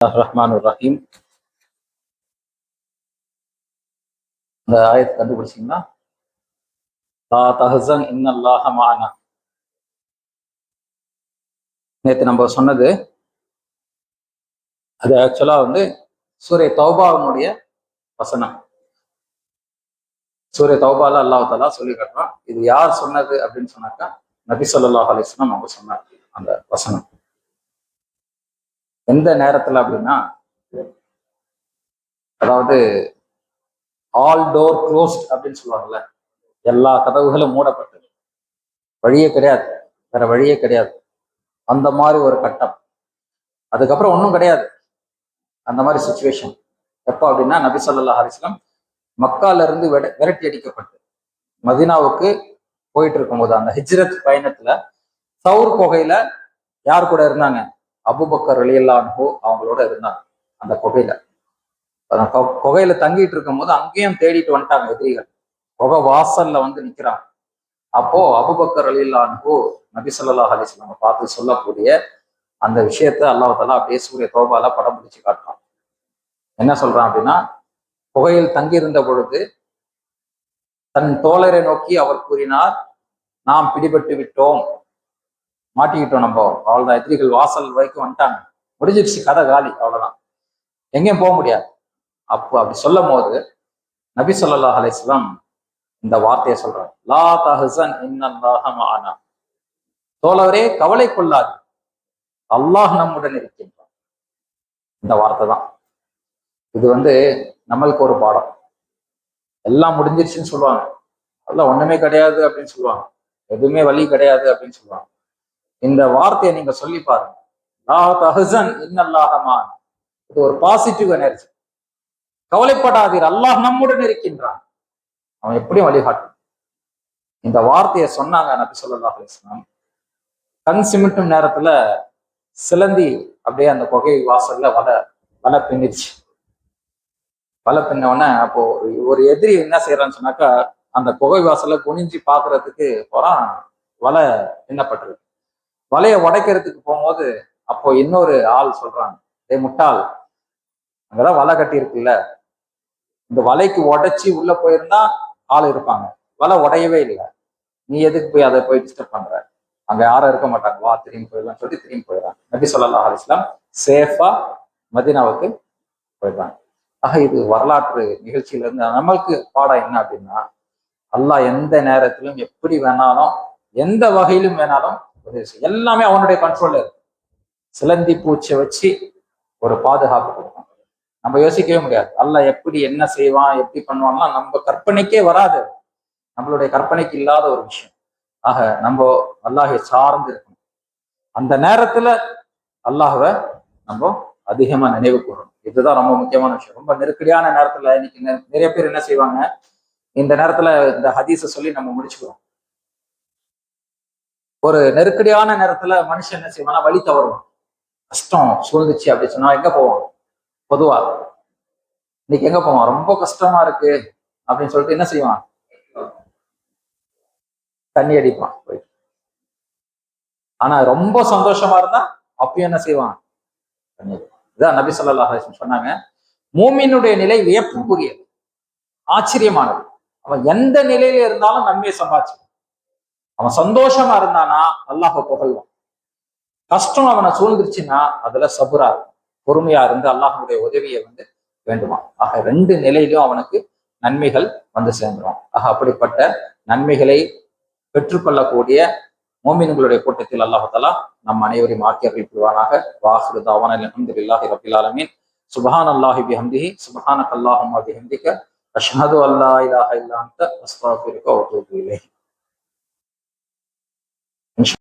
ரஹ்மான் ரஹீம். இந்த ஆயத்தை கண்டுபிடிச்சிங்கன்னா, லா தஹ்சன் இன்னல்லாஹ மஅனா. நேற்று நம்ம சொன்னது அது ஆக்சுவலா சூரிய தௌபாவினுடைய வசனம். சூரிய தௌபால அல்லாஹ் தஆலா சொல்லி காட்டுறான். இது யார் சொன்னது அப்படின்னு சொன்னாக்கா, நபி ஸல்லல்லாஹு அலைஹி வஸல்லம் அவங்க சொன்னாங்க அந்த வசனம். எந்த நேரத்துல அப்படின்னா, அதாவது ஆல் டோர் க்ளோஸ்ட் அப்படின்னு சொல்லுவாங்கல்ல, எல்லா கதவுகளும் மூடப்பட்டது, வழியே கிடையாது, வேற வழியே கிடையாது, அந்த மாதிரி ஒரு கட்டம். அதுக்கப்புறம் ஒன்றும் கிடையாது, அந்த மாதிரி சுச்சுவேஷன். எப்போ அப்படின்னா, நபி ஸல்லல்லாஹு அலைஹி வஸல்லம் மக்கால இருந்து விரட்டி அடிக்கப்பட்டு மதீனாவுக்கு போயிட்டு இருக்கும்போது, அந்த ஹிஜ்ரத் பயணத்துல சவுர் குகையில யார் கூட இருந்தாங்க? அபூபக்கர் ரலியல்லாஹு அன்ஹு அவங்களோட இருந்தாங்க. அந்த குகையில குகையில தங்கிட்டு இருக்கும் போது அங்கேயும் தேடிட்டு வந்துட்டாங்க எதிரிகள். குகை வாசல்ல நிக்கிறாங்க. அப்போ அபூபக்கர் ரலியல்லாஹு அன்ஹு நபி ஸல்லல்லாஹு அலைஹி வஸல்லம் பார்த்து சொல்லக்கூடிய அந்த விஷயத்த அல்லாஹ் தஆலா அப்படியே சூரிய தௌபால படம் பிடிச்சு காட்டுறான். என்ன சொல்றான் அப்படின்னா, குகையில் தங்கியிருந்த பொழுது தன் தோழரை நோக்கி அவர் கூறினார், நாம் பிடிபட்டு விட்டோம், மாட்டிக்கிட்டோம், நம்ம அவ்வளவுதான், எதிரிகள் வாசல் வரைக்கும் வந்துட்டாங்க, முடிஞ்சிருச்சு, கதை காலி, அவ்வளவுதான், எங்கேயும் போக முடியாது. அப்போ அப்படி சொல்லும் போது நபி ஸல்லல்லாஹு அலைஹி வஸல்லம் இந்த வார்த்தையை சொல்றாங்க, லா தஹ்சன் இன்னல்லாஹ மஅனா. தோழரே, கவலை கொள்ளாது, அல்லாஹ் நம்முடன் இருக்கின்றான். இந்த வார்த்தை தான். இது நம்மளுக்கு ஒரு பாடம். எல்லாம் முடிஞ்சிருச்சுன்னு சொல்லுவாங்க, அதெல்லாம் ஒண்ணுமே கிடையாது அப்படின்னு சொல்லுவாங்க, எதுவுமே வழி கிடையாது அப்படின்னு சொல்லுவாங்க. இந்த வார்த்தையை நீங்க சொல்லி பாருங்க, லா தஹ்சன் இன்னல்லாஹ மஅனா. இது ஒரு பாசிட்டிவ் எனர்ஜி. கவலைப்படாதீர், அல்லாஹ் நம்முடன் இருக்கின்றான், அவன் எப்படியும் வழிகாட்டும். இந்த வார்த்தையை சொன்னாங்க நபி ஸல்லல்லாஹு அலைஹி வஸல்லம். கண் சிமிட்டும் நேரத்துல சிலந்தி அப்படியே அந்த குகை வாசல்ல வலை பின்னிருச்சு. வலை பின்னவுடனே அப்போ ஒரு எதிரி என்ன செய்யறான்னு சொன்னாக்கா, அந்த குகை வாசல்ல குனிஞ்சு பாக்குறதுக்கு போறான், வலை பின்னப்பட்டிருக்கு. வலையை உடைக்கிறதுக்கு போகும்போது அப்போ இன்னொரு ஆள் சொல்றாங்க, முட்டாள், அங்கதான் வலை கட்டி இருக்குல்ல, இந்த வலைக்கு உடைச்சி உள்ள போயிருந்தா ஆள் இருப்பாங்க, வலை உடையவே இல்லை, நீ எதுக்கு போய் அதை போய் டிஸ்டர்ப் பண்ற, அங்க யாரும் இருக்க மாட்டாங்க, வா திரும்பி போயிடலாம் சொல்லி திரும்பி போயிடறாங்க. நபி ஸல்லல்லாஹு அலைஹி வஸல்லம் சேஃபா மதீனாவுக்கு போயிடுறாங்க. ஆக இது வரலாற்று நிகழ்ச்சியில இருந்து நம்மளுக்கு பாடம் என்ன அப்படின்னா, அல்லாஹ் எந்த நேரத்திலும் எப்படி வேணாலும் எந்த வகையிலும் வேணாலும் எல்லாமே அவனுடைய கண்ட்ரோல்ல இருக்கு. சிலந்தி பூச்சியை வச்சு ஒரு பாதுகாப்பு கொடுக்கும். நம்ம யோசிக்கவே முடியாது அல்லாஹ் எப்படி என்ன செய்வான் எப்படி பண்ணுவான்னா, நம்ம கற்பனைக்கே வராது, நம்மளுடைய கற்பனைக்கு இல்லாத ஒரு விஷயம். ஆக நம்ம அல்லாஹை சார்ந்து இருக்கணும். அந்த நேரத்துல அல்லாஹ்வை நம்ம அதிகமா நினைவு கூறணும். இதுதான் ரொம்ப முக்கியமான விஷயம். ரொம்ப நெருக்கடியான நேரத்துல இன்னைக்கு நிறைய பேர் என்ன செய்வாங்க, இந்த நேரத்துல இந்த ஹதீஸை சொல்லி நம்ம முடிச்சுக்கிறோம். ஒரு நெருக்கடியான நேரத்துல மனுஷன் என்ன செய்வானா, வழி தவறுவான், கஷ்டம் சூழ்ந்துச்சு அப்படி சொன்னா எங்க போவான்? பொதுவா இன்னைக்கு எங்க போவான்? ரொம்ப கஷ்டமா இருக்கு அப்படின்னு சொல்லிட்டு என்ன செய்வான்? தண்ணி அடிப்பான் போய். ஆனா ரொம்ப சந்தோஷமா இருந்தா அப்பயும் என்ன செய்வான்? தண்ணி அடிப்பான். இதான் நபி ஸல்லல்லாஹு அலைஹி வஸல்லம் சொன்னாங்க, மூமினுடைய நிலை வியப்புக்குரியது, ஆச்சரியமானது. அவன் எந்த நிலையில இருந்தாலும் நன்மையை சம்பாதிச்சு, அவன் சந்தோஷமா இருந்தானா அல்லாஹ் புகழ்வான். கஷ்டம் அவனை சூழ்ந்துருச்சுன்னா அதுல சபுரா இருக்கும், பொறுமையா இருந்து அல்லாஹ்வுடைய உதவியை வேண்டுமா. ஆக ரெண்டு நிலையிலும் அவனுக்கு நன்மைகள் சேர்ந்துடும். ஆக அப்படிப்பட்ட நன்மைகளை பெற்றுக்கொள்ளக்கூடிய மோமின்களுடைய கூட்டத்தில் அல்லாஹ் தஆலா நம் அனைவரையும் ஆக்கி அருள்வானாக. வாஹிரு தஅவானா அல்ஹம்துலில்லாஹி ரப்பில் ஆலமீன். சுப்ஹானல்லாஹி பிஹம்திஹி சுப்ஹானக அல்லாஹும்ம பிஹம்திக அஷ்ஹது அல்லா இலாஹா இல்லா அன்த அஸ்தக்ஃபிருக வ அத்தூபு இலைக்.